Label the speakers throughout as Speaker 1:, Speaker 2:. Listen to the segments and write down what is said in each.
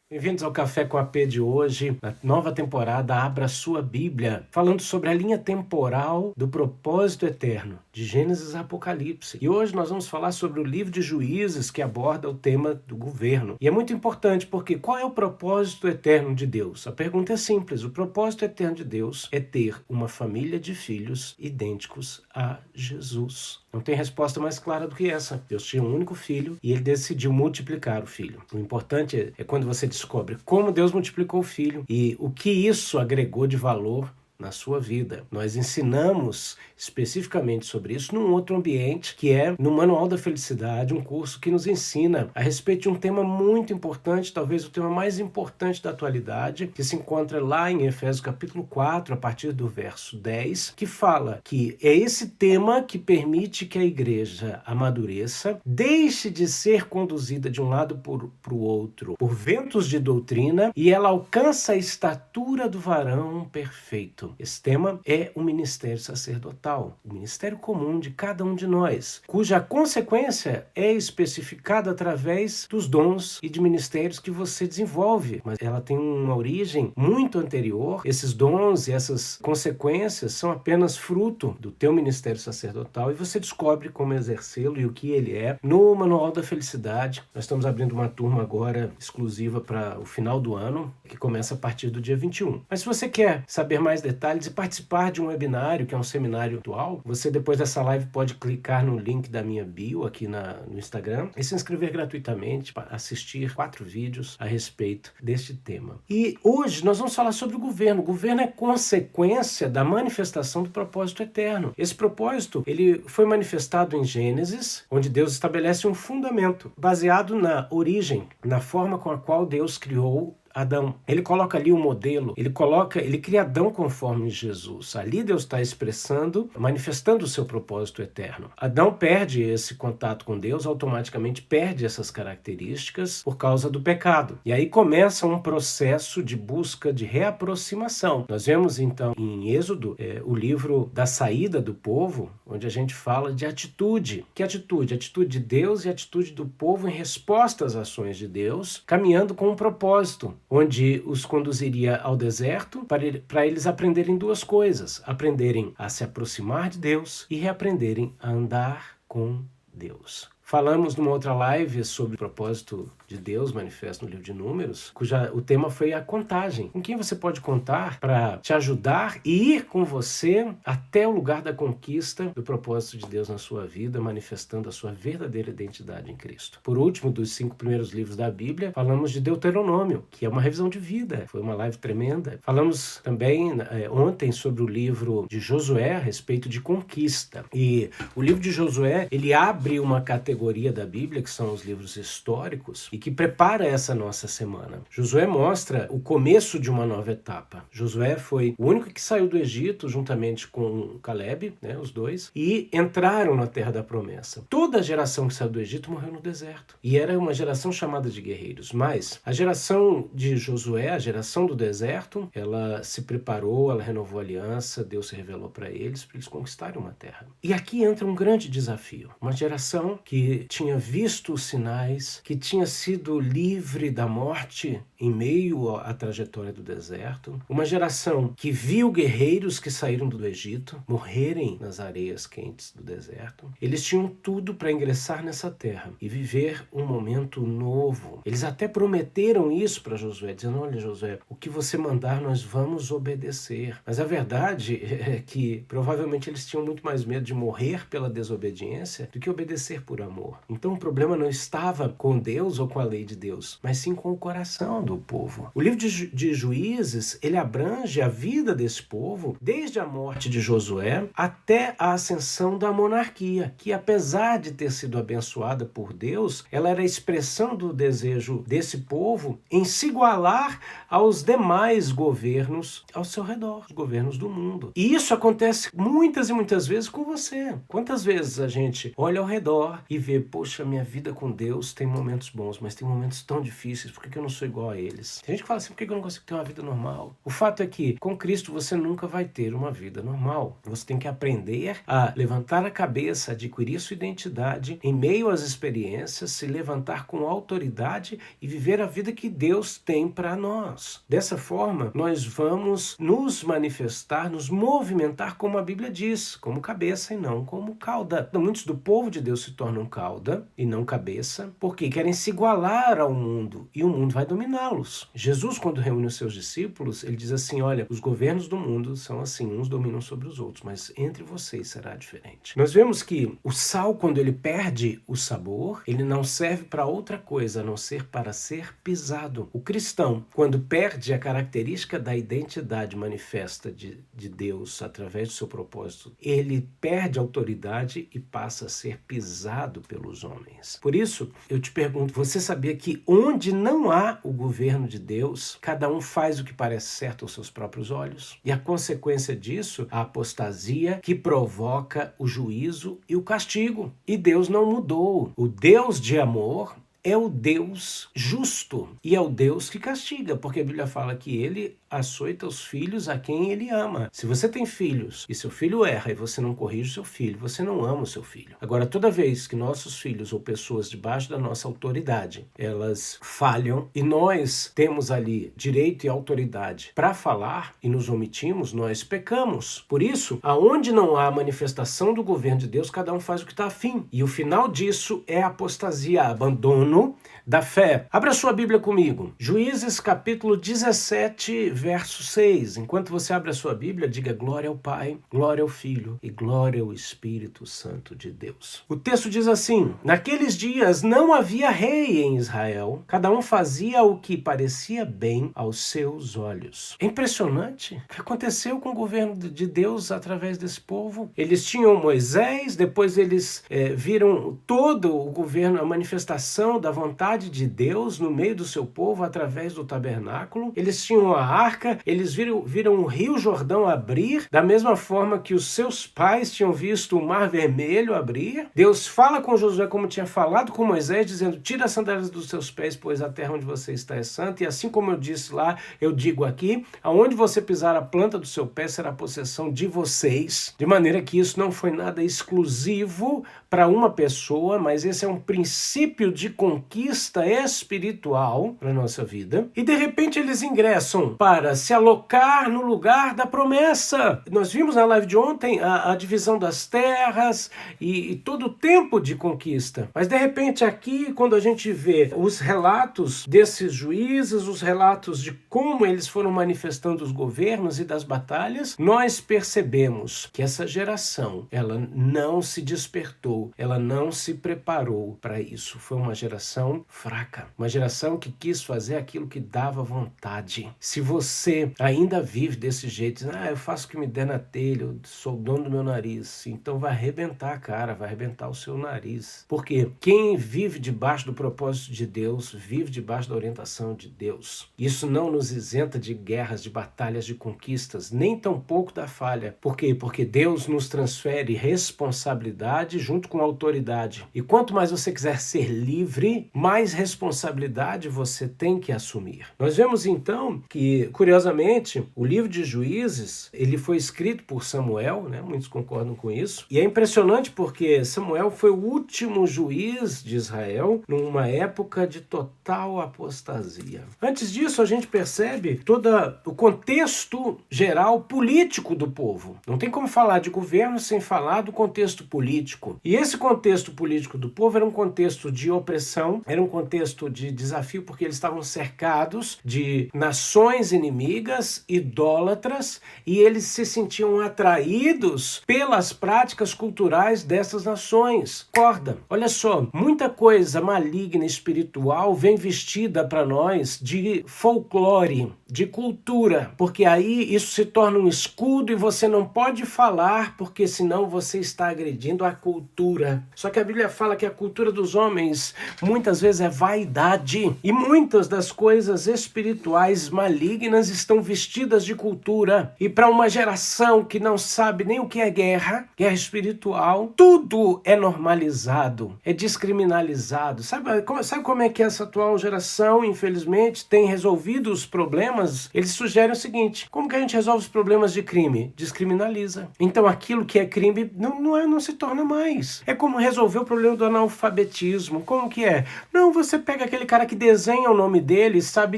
Speaker 1: Bem-vindos ao Café com a P de hoje, na nova temporada Abra Sua Bíblia, falando sobre a linha temporal do propósito eterno, de Gênesis a Apocalipse. E hoje nós vamos falar sobre o livro de Juízes, que aborda o tema do governo. E é muito importante porque qual é o propósito eterno de Deus? A pergunta é simples, o propósito eterno de Deus é ter uma família de filhos idênticos a Jesus. Não tem resposta mais clara do que essa. Deus tinha um único filho e ele decidiu multiplicar o filho. O importante é quando você descobre como Deus multiplicou o filho e o que isso agregou de valor na sua vida. Nós ensinamos especificamente sobre isso num outro ambiente, que é no Manual da Felicidade, um curso que nos ensina a respeito de um tema muito importante, talvez o tema mais importante da atualidade, que se encontra lá em Efésios capítulo 4, a partir do verso 10, que fala que é esse tema que permite que a igreja amadureça, deixe de ser conduzida de um lado para o outro por ventos de doutrina e ela alcança a estatura do varão perfeito. Esse tema é o ministério sacerdotal, o ministério comum de cada um de nós, cuja consequência é especificada através dos dons e de ministérios que você desenvolve, mas ela tem uma origem muito anterior. Esses dons e essas consequências são apenas fruto do teu ministério sacerdotal e você descobre como exercê-lo e o que ele é no Manual da Felicidade. Nós estamos abrindo uma turma agora exclusiva para o final do ano, que começa a partir do dia 21. Mas se você quer saber mais detalhes e participar de um webinário, que é um seminário atual, você depois dessa live pode clicar no link da minha bio aqui no Instagram e se inscrever gratuitamente para assistir 4 vídeos a respeito deste tema. E hoje nós vamos falar sobre o governo. O governo é consequência da manifestação do propósito eterno. Esse propósito, ele foi manifestado em Gênesis, onde Deus estabelece um fundamento baseado na origem, na forma com a qual Deus criou Adão. Ele coloca ali um modelo, ele cria Adão conforme Jesus. Ali Deus está expressando, manifestando o seu propósito eterno. Adão perde esse contato com Deus, automaticamente perde essas características por causa do pecado. E aí começa um processo de busca de reaproximação. Nós vemos então em Êxodo o livro da saída do povo, onde a gente fala de atitude. Que atitude? Atitude de Deus e atitude do povo em resposta às ações de Deus, caminhando com um propósito, onde os conduziria ao deserto para eles aprenderem 2 coisas: aprenderem a se aproximar de Deus e reaprenderem a andar com Deus. Falamos numa outra live sobre o propósito de Deus manifesto no livro de Números, o tema foi a contagem. Com quem você pode contar para te ajudar e ir com você até o lugar da conquista do propósito de Deus na sua vida, manifestando a sua verdadeira identidade em Cristo. Por último, dos 5 primeiros livros da Bíblia, falamos de Deuteronômio, que é uma revisão de vida. Foi uma live tremenda. Falamos também ontem sobre o livro de Josué a respeito de conquista. E o livro de Josué, ele abre uma categoria da Bíblia, que são os livros históricos, e que prepara essa nossa semana. Josué mostra o começo de uma nova etapa. Josué foi o único que saiu do Egito, juntamente com Caleb, os dois, e entraram na Terra da Promessa. Toda a geração que saiu do Egito morreu no deserto. E era uma geração chamada de guerreiros. Mas a geração de Josué, a geração do deserto, ela se preparou, ela renovou a aliança, Deus se revelou para eles conquistarem uma terra. E aqui entra um grande desafio. Uma geração que tinha visto os sinais, que tinha sido livre da morte em meio à trajetória do deserto. Uma geração que viu guerreiros que saíram do Egito morrerem nas areias quentes do deserto. Eles tinham tudo para ingressar nessa terra e viver um momento novo. Eles até prometeram isso para Josué, dizendo: olha, Josué, o que você mandar nós vamos obedecer. Mas a verdade é que provavelmente eles tinham muito mais medo de morrer pela desobediência do que obedecer por amor. Então o problema não estava com Deus ou com a lei de Deus, mas sim com o coração do povo. O livro de Juízes, ele abrange a vida desse povo desde a morte de Josué até a ascensão da monarquia, que apesar de ter sido abençoada por Deus, ela era a expressão do desejo desse povo em se igualar aos demais governos ao seu redor, os governos do mundo. E isso acontece muitas e muitas vezes com você. Quantas vezes a gente olha ao redor e vê, poxa, minha vida com Deus tem momentos bons, mas tem momentos tão difíceis, por que eu não sou igual a eles? Tem gente que fala assim, por que eu não consigo ter uma vida normal? O fato é que, com Cristo, você nunca vai ter uma vida normal. Você tem que aprender a levantar a cabeça, adquirir sua identidade, em meio às experiências, se levantar com autoridade e viver a vida que Deus tem para nós. Dessa forma, nós vamos nos manifestar, nos movimentar como a Bíblia diz, como cabeça e não como cauda. Muitos do povo de Deus se tornam cauda e não cabeça, porque querem se igualar ao mundo e o mundo vai dominá-los. Jesus, quando reúne os seus discípulos, ele diz assim, olha, os governos do mundo são assim, uns dominam sobre os outros, mas entre vocês será diferente. Nós vemos que o sal, quando ele perde o sabor, ele não serve para outra coisa, a não ser para ser pisado. O cristão, quando perde a característica da identidade manifesta de Deus através do seu propósito, ele perde a autoridade e passa a ser pisado pelos homens. Por isso, eu te pergunto, você sabia que onde não há o governo de Deus, cada um faz o que parece certo aos seus próprios olhos? E a consequência disso, a apostasia que provoca o juízo e o castigo. E Deus não mudou. O Deus de amor é o Deus justo e é o Deus que castiga, porque a Bíblia fala que ele açoita os filhos a quem ele ama. Se você tem filhos e seu filho erra e você não corrige o seu filho, você não ama o seu filho. Agora, toda vez que nossos filhos ou pessoas debaixo da nossa autoridade, elas falham e nós temos ali direito e autoridade para falar e nos omitimos, nós pecamos. Por isso, aonde não há manifestação do governo de Deus, cada um faz o que está afim. E o final disso é a apostasia, abandono da fé. Abra sua Bíblia comigo. Juízes capítulo 17, verso 6. Enquanto você abre a sua Bíblia, diga glória ao Pai, glória ao Filho e glória ao Espírito Santo de Deus. O texto diz assim, naqueles dias não havia rei em Israel, cada um fazia o que parecia bem aos seus olhos. É impressionante o que aconteceu com o governo de Deus através desse povo. Eles tinham Moisés, depois eles viram todo o governo, a manifestação da vontade de Deus no meio do seu povo através do tabernáculo. Eles tinham a arca, eles viram o rio Jordão abrir, da mesma forma que os seus pais tinham visto o mar vermelho abrir. Deus fala com Josué como tinha falado com Moisés, dizendo, tira as sandálias dos seus pés, pois a terra onde você está é santa, e assim como eu disse lá, eu digo aqui, aonde você pisar a planta do seu pé será possessão de vocês, de maneira que isso não foi nada exclusivo para uma pessoa, mas esse é um princípio de conquista espiritual para a nossa vida. E de repente eles ingressam para se alocar no lugar da promessa. Nós vimos na live de ontem a divisão das terras e todo o tempo de conquista. Mas de repente aqui, quando a gente vê os relatos desses juízes, os relatos de como eles foram manifestando os governos e das batalhas, nós percebemos que essa geração, ela não se despertou, ela não se preparou para isso. Foi uma geração fraca, uma geração que quis fazer aquilo que dava vontade. Se você ainda vive desse jeito, eu faço o que me der na telha, eu sou o dono do meu nariz, então vai arrebentar a cara, vai arrebentar o seu nariz. Porque quem vive debaixo do propósito de Deus, vive debaixo da orientação de Deus. Isso não nos isenta de guerras, de batalhas, de conquistas, nem tampouco da falha. Por quê? Porque Deus nos transfere responsabilidade junto com autoridade. E quanto mais você quiser ser livre, mais responsabilidade você tem que assumir. Nós vemos então que, curiosamente, o livro de Juízes, ele foi escrito por Samuel, né? Muitos concordam com isso. E é impressionante porque Samuel foi o último juiz de Israel numa época de total apostasia. Antes disso, a gente percebe todo o contexto geral político do povo. Não tem como falar de governo sem falar do contexto político. E esse contexto político do povo era um contexto de opressão, era um contexto de desafio, porque eles estavam cercados de nações inimigas, idólatras, e eles se sentiam atraídos pelas práticas culturais dessas nações. Concorda? Olha só, muita coisa maligna espiritual vem vestida para nós de folclore, de cultura, porque aí isso se torna um escudo e você não pode falar, porque senão você está agredindo a cultura. Só que a Bíblia fala que a cultura dos homens muitas vezes é vaidade. E muitas das coisas espirituais malignas estão vestidas de cultura. E para uma geração que não sabe nem o que é guerra espiritual, tudo é normalizado, é descriminalizado. Sabe como é que essa atual geração, infelizmente, tem resolvido os problemas? Eles sugerem o seguinte: como que a gente resolve os problemas de crime? Descriminaliza. Então aquilo que é crime não se torna mais. É como resolver o problema do analfabetismo. Como que é? Não, você pega aquele cara que desenha o nome dele, sabe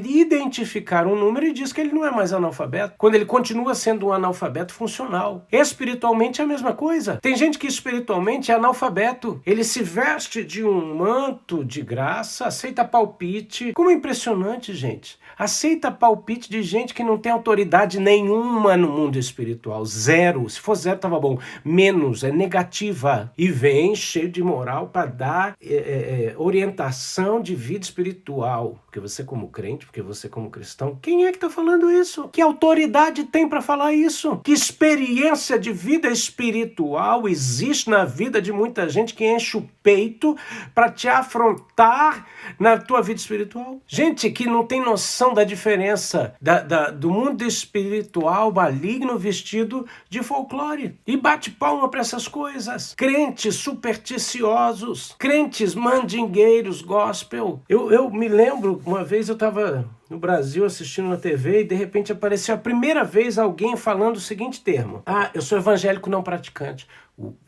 Speaker 1: identificar um número e diz que ele não é mais analfabeto, quando ele continua sendo um analfabeto funcional. Espiritualmente é a mesma coisa. Tem gente que espiritualmente é analfabeto. Ele se veste de um manto de graça, aceita palpite. Como é impressionante, gente. Aceita palpite de gente que não tem autoridade nenhuma no mundo espiritual. Zero. Se for zero, tava bom. Menos, é negativa. E vem cheio de moral para dar orientação de vida espiritual. Porque você como crente, porque você como cristão, quem é que está falando isso? Que autoridade tem para falar isso? Que experiência de vida espiritual existe na vida de muita gente que enche o peito para te afrontar na tua vida espiritual? Gente que não tem noção da diferença do mundo espiritual maligno vestido de folclore. E bate palma para essas coisas. Crentes supersticiosos, crentes mandingueiros gospel. Eu me lembro, uma vez eu estava no Brasil assistindo na TV e de repente apareceu a primeira vez alguém falando o seguinte termo: ah, eu sou evangélico não praticante.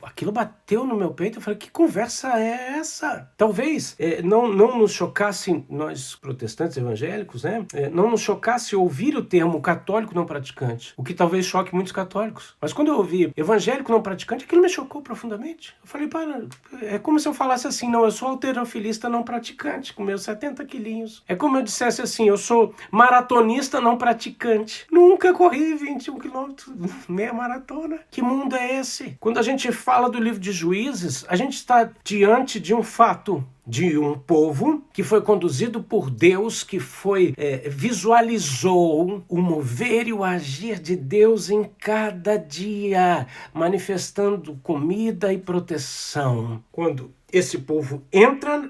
Speaker 1: Aquilo bateu no meu peito, eu falei, que conversa é essa? Talvez não nos chocasse, nós protestantes evangélicos, né? Não nos chocasse ouvir o termo católico não praticante, o que talvez choque muitos católicos. Mas quando eu ouvi evangélico não praticante, aquilo me chocou profundamente. Eu falei, para, é como se eu falasse assim, não, eu sou halterofilista não praticante, com meus 70 quilinhos. É como eu dissesse assim, eu sou maratonista não praticante. Nunca corri 21 quilômetros, meia maratona. Que mundo é esse? Quando a gente fala do livro de Juízes, a gente está diante de um fato, de um povo que foi conduzido por Deus, que visualizou o mover e o agir de Deus em cada dia, manifestando comida e proteção. Quando esse povo entra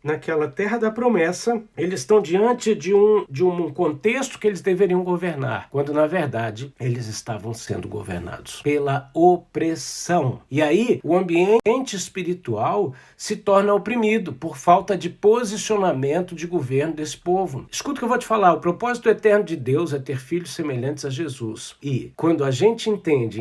Speaker 1: naquela terra da promessa, eles estão diante de um contexto que eles deveriam governar, quando na verdade eles estavam sendo governados pela opressão. E aí o ambiente espiritual se torna oprimido por falta de posicionamento de governo desse povo. Escuta o que eu vou te falar, o propósito eterno de Deus é ter filhos semelhantes a Jesus. E quando a gente entende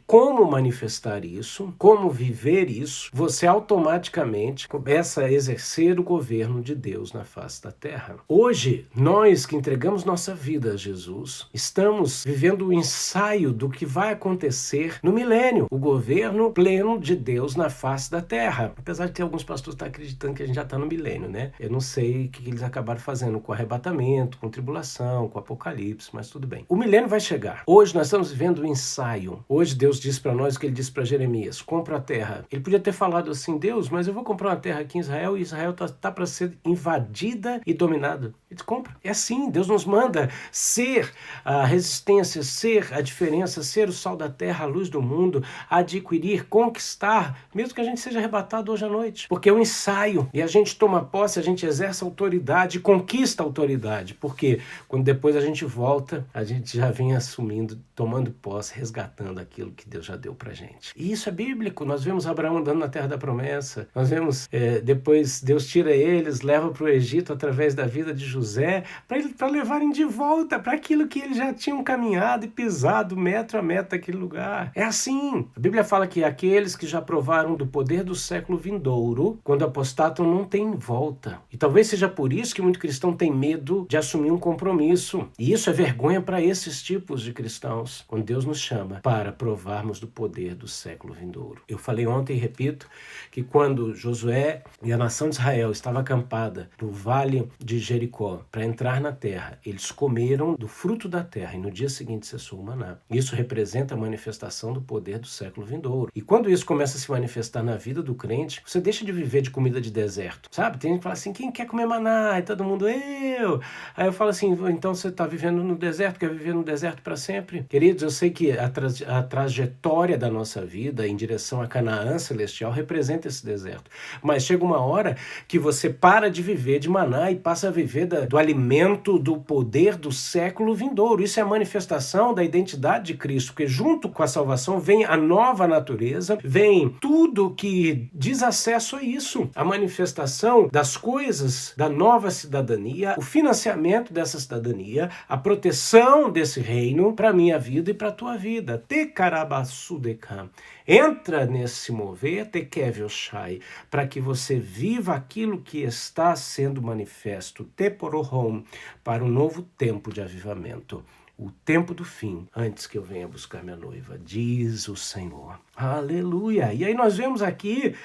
Speaker 1: como manifestar isso, como viver isso, você automaticamente começa a exercer o governo de Deus na face da terra. Hoje, nós que entregamos nossa vida a Jesus, estamos vivendo o ensaio do que vai acontecer no milênio, o governo pleno de Deus na face da terra. Apesar de ter alguns pastores que estão acreditando que a gente já está no milênio, né? Eu não sei o que eles acabaram fazendo com o arrebatamento, com tribulação, com o apocalipse, mas tudo bem. O milênio vai chegar. Hoje nós estamos vivendo o ensaio. Hoje Deus diz para nós o que ele disse para Jeremias: compra a terra. Ele podia ter falado assim, Deus, mas eu vou comprar uma terra aqui em Israel e Israel tá para ser invadida e dominada. Ele diz, compra. É assim, Deus nos manda ser a resistência, ser a diferença, ser o sal da terra, a luz do mundo, adquirir, conquistar, mesmo que a gente seja arrebatado hoje à noite. Porque é um ensaio e a gente toma posse, a gente exerce autoridade, conquista a autoridade. Porque quando depois a gente volta, a gente já vem assumindo, tomando posse, resgatando aquilo que Deus já deu pra gente. E isso é bíblico. Nós vemos Abraão andando na terra da promessa. Nós vemos depois Deus tira eles, leva para o Egito através da vida de José, para levarem de volta para aquilo que eles já tinham caminhado e pisado metro a metro aquele lugar. É assim. A Bíblia fala que aqueles que já provaram do poder do século vindouro, quando apostatam, não tem volta. E talvez seja por isso que muito cristão tem medo de assumir um compromisso. E isso é vergonha para esses tipos de cristãos, quando Deus nos chama para provarmos do poder do século vindouro. Eu falei ontem e repito que quando Josué e a nação de Israel estava acampada no vale de Jericó para entrar na terra, eles comeram do fruto da terra e no dia seguinte cessou o maná. Isso representa a manifestação do poder do século vindouro. E quando isso começa a se manifestar na vida do crente, você deixa de viver de comida de deserto, sabe? Tem gente que fala assim, quem quer comer maná? E todo mundo, eu! Aí eu falo assim, então você está vivendo no deserto, quer viver no deserto para sempre? Queridos, eu sei que a trajetória da nossa vida em direção a Canaã celestial representa esse deserto. Mas chega uma hora hora que você para de viver de maná e passa a viver do alimento do poder do século vindouro. Isso é a manifestação da identidade de Cristo, porque junto com a salvação vem a nova natureza, vem tudo que diz acesso a isso, a manifestação das coisas da nova cidadania, o financiamento dessa cidadania, a proteção desse reino para a minha vida e para a tua vida. Te karabasudekam. Entra nesse mover, te kevioshai, para que você viva aquilo que está sendo manifesto, te porohom, para um novo tempo de avivamento. O tempo do fim, antes que eu venha buscar minha noiva, diz o Senhor. Aleluia! E aí nós vemos aqui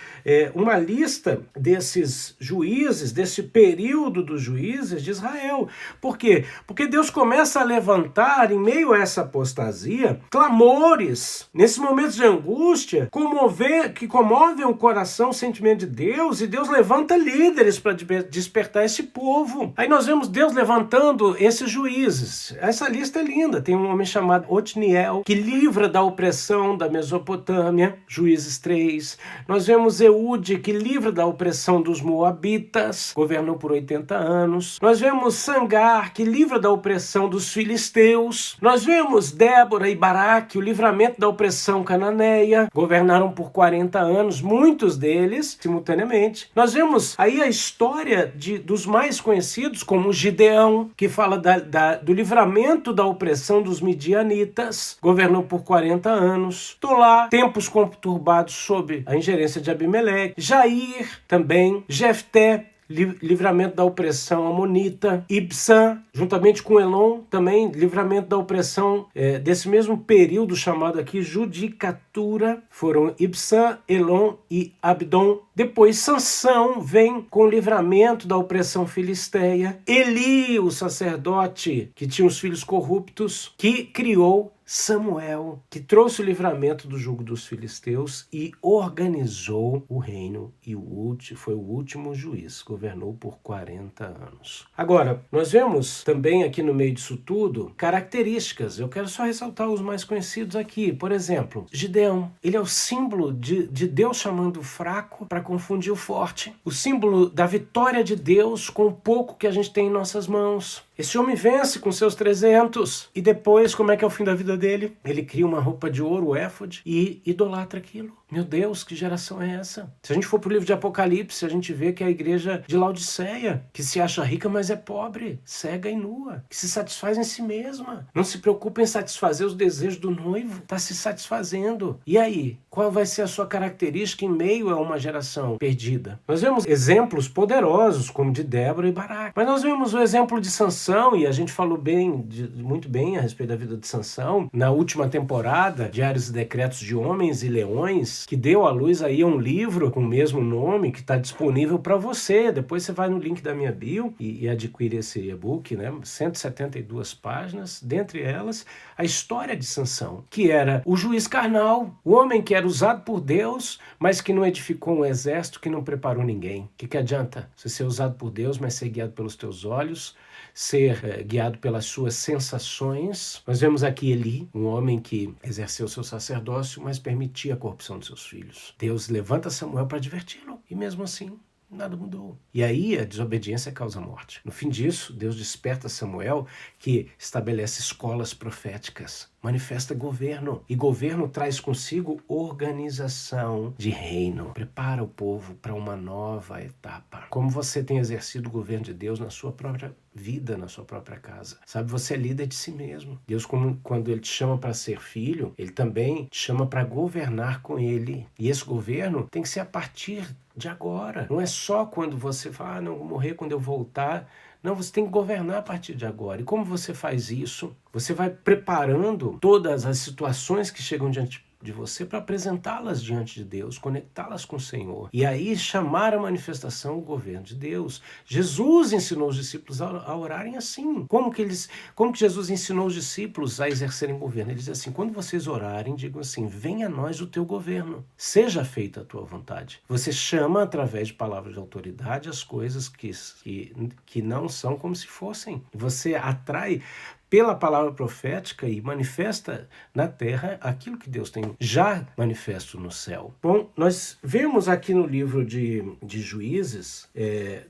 Speaker 1: uma lista desses juízes, desse período dos juízes de Israel. Por quê? Porque Deus começa a levantar, em meio a essa apostasia, clamores, nesses momentos de angústia, que comovem o coração, o sentimento de Deus, e Deus levanta líderes para despertar esse povo. Aí nós vemos Deus levantando esses juízes. Essa lista é linda. Tem um homem chamado Otniel, que livra da opressão da Mesopotâmia, Juízes 3. Nós vemos Eude, que livra da opressão dos Moabitas, governou por 80 anos. Nós vemos Sangar, que livra da opressão dos filisteus. Nós vemos Débora e Baraque, o livramento da opressão cananeia, governaram por 40 anos, muitos deles simultaneamente. Nós vemos aí a história dos mais conhecidos, como Gideão, que fala do livramento da opressão dos midianitas, governou por 40 anos. Tolá, tempos conturbados sob a ingerência de Abimeleque. Jair também. Jefté, livramento da opressão amonita. Ibsã, juntamente com Elon, também livramento da opressão desse mesmo período chamado aqui judicatura. Foram Ibsã, Elon e Abdon. Depois Sansão vem com o livramento da opressão filisteia. Eli, o sacerdote que tinha os filhos corruptos, que criou Samuel, que trouxe o livramento do jugo dos filisteus e organizou o reino, e foi o último juiz, governou por 40 anos. Agora, nós vemos também aqui no meio disso tudo características. Eu quero só ressaltar os mais conhecidos aqui. Por exemplo, Gideão, ele é o símbolo de Deus chamando o fraco para confundir o forte. O símbolo da vitória de Deus com o pouco que a gente tem em nossas mãos. Esse homem vence com seus 300 e depois, como é que é o fim da vida dele? Ele cria uma roupa de ouro, o éfode, e idolatra aquilo. Meu Deus, que geração é essa? Se a gente for para o livro de Apocalipse, a gente vê que é a igreja de Laodiceia, que se acha rica, mas é pobre, cega e nua, que se satisfaz em si mesma. Não se preocupa em satisfazer os desejos do noivo, está se satisfazendo. E aí, qual vai ser a sua característica em meio a uma geração perdida? Nós vemos exemplos poderosos, como de Débora e Baraque. Mas nós vemos o exemplo de Sansão, e a gente falou muito bem a respeito da vida de Sansão, na última temporada, Diários e Decretos de Homens e Leões, que deu à luz aí um livro com o mesmo nome, que está disponível para você. Depois você vai no link da minha bio e adquire esse e-book, né? 172 páginas, dentre elas a história de Sansão, que era o juiz carnal, o homem que era usado por Deus, mas que não edificou um exército, que não preparou ninguém. O que adianta você ser usado por Deus, mas ser guiado pelos teus olhos, ser guiado pelas suas sensações? Nós vemos aqui Eli, um homem que exerceu seu sacerdócio, mas permitia a corrupção de seus filhos. Deus levanta Samuel para diverti-lo, e mesmo assim nada mudou. E aí a desobediência causa morte. No fim disso, Deus desperta Samuel, que estabelece escolas proféticas, manifesta governo. E governo traz consigo organização de reino. Prepara o povo para uma nova etapa. Como você tem exercido o governo de Deus na sua própria vida, na sua própria casa. Sabe, você é líder de si mesmo. Deus, quando Ele te chama para ser filho, Ele também te chama para governar com Ele. E esse governo tem que ser a partir de agora. Não é só quando você fala, não, vou morrer quando eu voltar. Não, você tem que governar a partir de agora. E como você faz isso? Você vai preparando todas as situações que chegam diante de você para apresentá-las diante de Deus, conectá-las com o Senhor. E aí chamar a manifestação o governo de Deus. Jesus ensinou os discípulos a orarem assim. Como que Jesus ensinou os discípulos a exercerem governo? Ele diz assim, quando vocês orarem, digam assim, venha a nós o teu governo, seja feita a tua vontade. Você chama através de palavras de autoridade as coisas que não são como se fossem. Você atrai pela palavra profética e manifesta na terra aquilo que Deus tem já manifesto no céu. Bom, nós vemos aqui no livro de Juízes,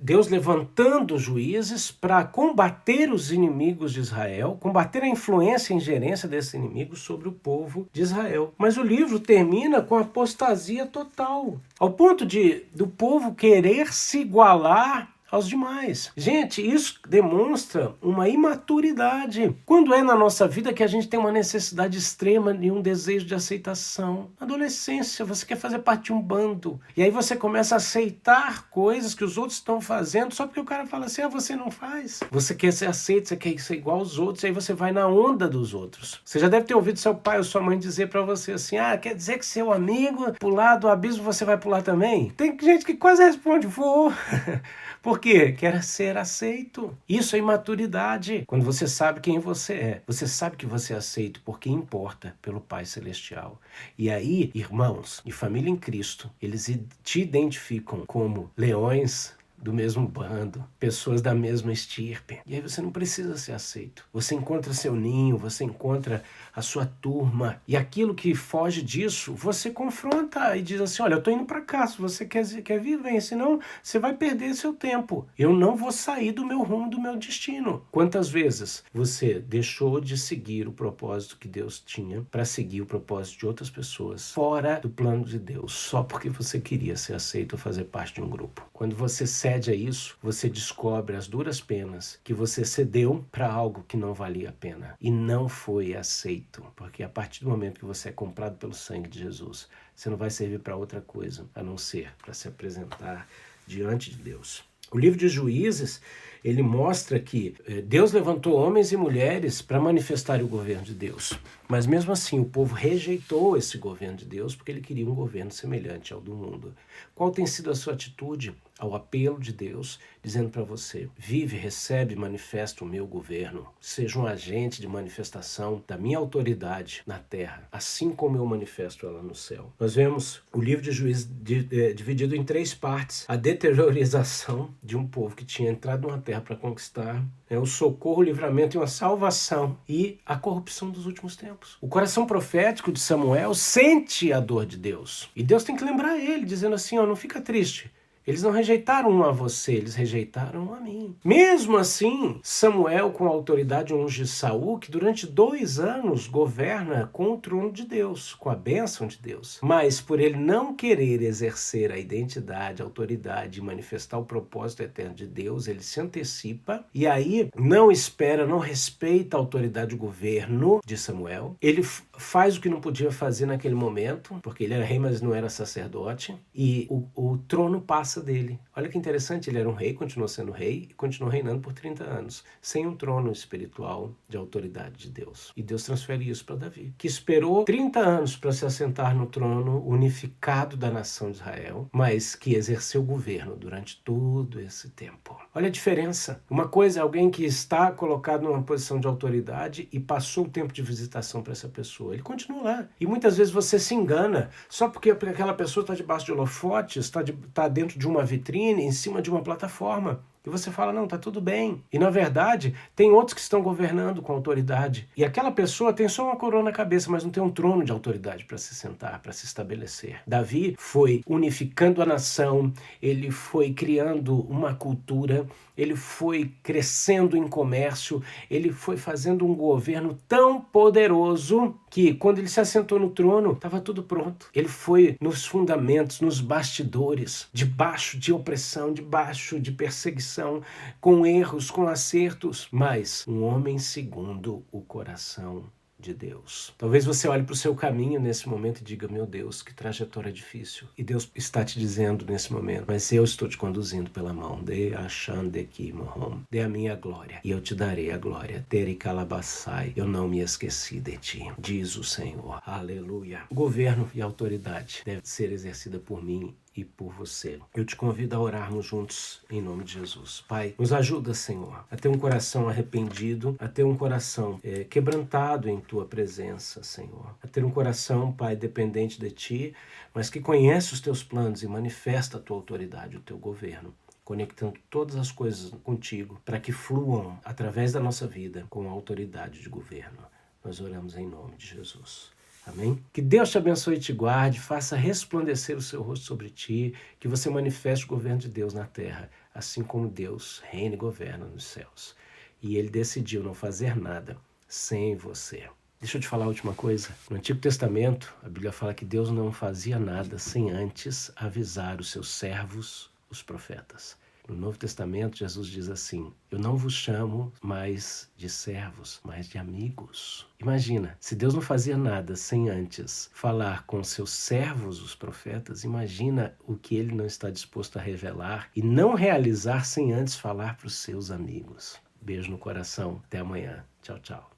Speaker 1: Deus levantando juízes para combater os inimigos de Israel, combater a influência e ingerência desses inimigos sobre o povo de Israel. Mas o livro termina com apostasia total, ao ponto do povo querer se igualar aos demais. Gente, isso demonstra uma imaturidade. Quando é na nossa vida que a gente tem uma necessidade extrema de um desejo de aceitação? Na adolescência, você quer fazer parte de um bando. E aí você começa a aceitar coisas que os outros estão fazendo só porque o cara fala assim, você não faz. Você quer ser aceito, você quer ser igual aos outros, aí você vai na onda dos outros. Você já deve ter ouvido seu pai ou sua mãe dizer pra você assim, quer dizer que seu amigo pular do abismo você vai pular também? Tem gente que quase responde, vou. Por quê? Quer ser aceito. Isso é imaturidade. Quando você sabe quem você é, você sabe que você é aceito porque importa pelo Pai Celestial. E aí, irmãos e família em Cristo, eles te identificam como leões do mesmo bando, pessoas da mesma estirpe. E aí você não precisa ser aceito. Você encontra seu ninho, você encontra a sua turma. E aquilo que foge disso, você confronta e diz assim, olha, eu tô indo para cá, se você quer vir, vem, senão você vai perder seu tempo. Eu não vou sair do meu rumo, do meu destino. Quantas vezes você deixou de seguir o propósito que Deus tinha para seguir o propósito de outras pessoas fora do plano de Deus, só porque você queria ser aceito ou fazer parte de um grupo? Quando você cede a isso, você descobre as duras penas que você cedeu para algo que não valia a pena e não foi aceito, porque a partir do momento que você é comprado pelo sangue de Jesus, você não vai servir para outra coisa, a não ser para se apresentar diante de Deus. O livro de Juízes, ele mostra que Deus levantou homens e mulheres para manifestar o governo de Deus. Mas mesmo assim, o povo rejeitou esse governo de Deus porque ele queria um governo semelhante ao do mundo. Qual tem sido a sua atitude ao apelo de Deus, dizendo para você, vive, recebe, manifesta o meu governo, seja um agente de manifestação da minha autoridade na terra, assim como eu manifesto ela no céu. Nós vemos o livro de Juízes dividido em 3 partes, a deteriorização de um povo que tinha entrado numa terra para conquistar, o socorro, o livramento e uma salvação, e a corrupção dos últimos tempos. O coração profético de Samuel sente a dor de Deus, e Deus tem que lembrar ele, dizendo assim, não fica triste. Eles não rejeitaram a você, eles rejeitaram a mim. Mesmo assim, Samuel, com a autoridade, unge Saul, que durante 2 anos governa com o trono de Deus, com a bênção de Deus. Mas por ele não querer exercer a identidade, a autoridade e manifestar o propósito eterno de Deus, ele se antecipa e aí não espera, não respeita a autoridade do governo de Samuel. Ele faz o que não podia fazer naquele momento, porque ele era rei, mas não era sacerdote, e o trono passa dele. Olha que interessante, ele era um rei, continuou sendo rei e continuou reinando por 30 anos, sem um trono espiritual de autoridade de Deus. E Deus transfere isso para Davi, que esperou 30 anos para se assentar no trono unificado da nação de Israel, mas que exerceu o governo durante todo esse tempo. Olha a diferença. Uma coisa é alguém que está colocado numa posição de autoridade e passou o tempo de visitação para essa pessoa. Ele continua lá. E muitas vezes você se engana só porque aquela pessoa está debaixo de holofotes, está dentro de uma vitrine, em cima de uma plataforma. E você fala, não, tá tudo bem. E na verdade, tem outros que estão governando com autoridade. E aquela pessoa tem só uma coroa na cabeça, mas não tem um trono de autoridade para se sentar, para se estabelecer. Davi foi unificando a nação, ele foi criando uma cultura, ele foi crescendo em comércio, ele foi fazendo um governo tão poderoso que quando ele se assentou no trono, estava tudo pronto. Ele foi nos fundamentos, nos bastidores, debaixo de opressão, debaixo de perseguição, com erros, com acertos, mas um homem segundo o coração de Deus. Talvez você olhe para o seu caminho nesse momento e diga, meu Deus, que trajetória difícil. E Deus está te dizendo nesse momento, mas eu estou te conduzindo pela mão. Dê a minha glória, e eu te darei a glória. Teri calabassai, eu não me esqueci de ti, diz o Senhor. Aleluia. O governo e a autoridade deve ser exercida por mim e por você. Eu te convido a orarmos juntos em nome de Jesus. Pai, nos ajuda, Senhor, a ter um coração arrependido, a ter um coração quebrantado em Tua presença, Senhor. A ter um coração, Pai, dependente de Ti, mas que conhece os Teus planos e manifesta a Tua autoridade, o Teu governo. conectando todas as coisas contigo para que fluam através da nossa vida com a autoridade de governo. Nós oramos em nome de Jesus. Amém? Que Deus te abençoe e te guarde, faça resplandecer o seu rosto sobre ti, que você manifeste o governo de Deus na terra, assim como Deus reina e governa nos céus. E Ele decidiu não fazer nada sem você. Deixa eu te falar a última coisa. No Antigo Testamento, a Bíblia fala que Deus não fazia nada sem antes avisar os seus servos, os profetas. No Novo Testamento, Jesus diz assim: eu não vos chamo mais de servos, mas de amigos. Imagina, se Deus não fazia nada sem antes falar com seus servos, os profetas, imagina o que Ele não está disposto a revelar e não realizar sem antes falar para os seus amigos. Beijo no coração. Até amanhã. Tchau, tchau.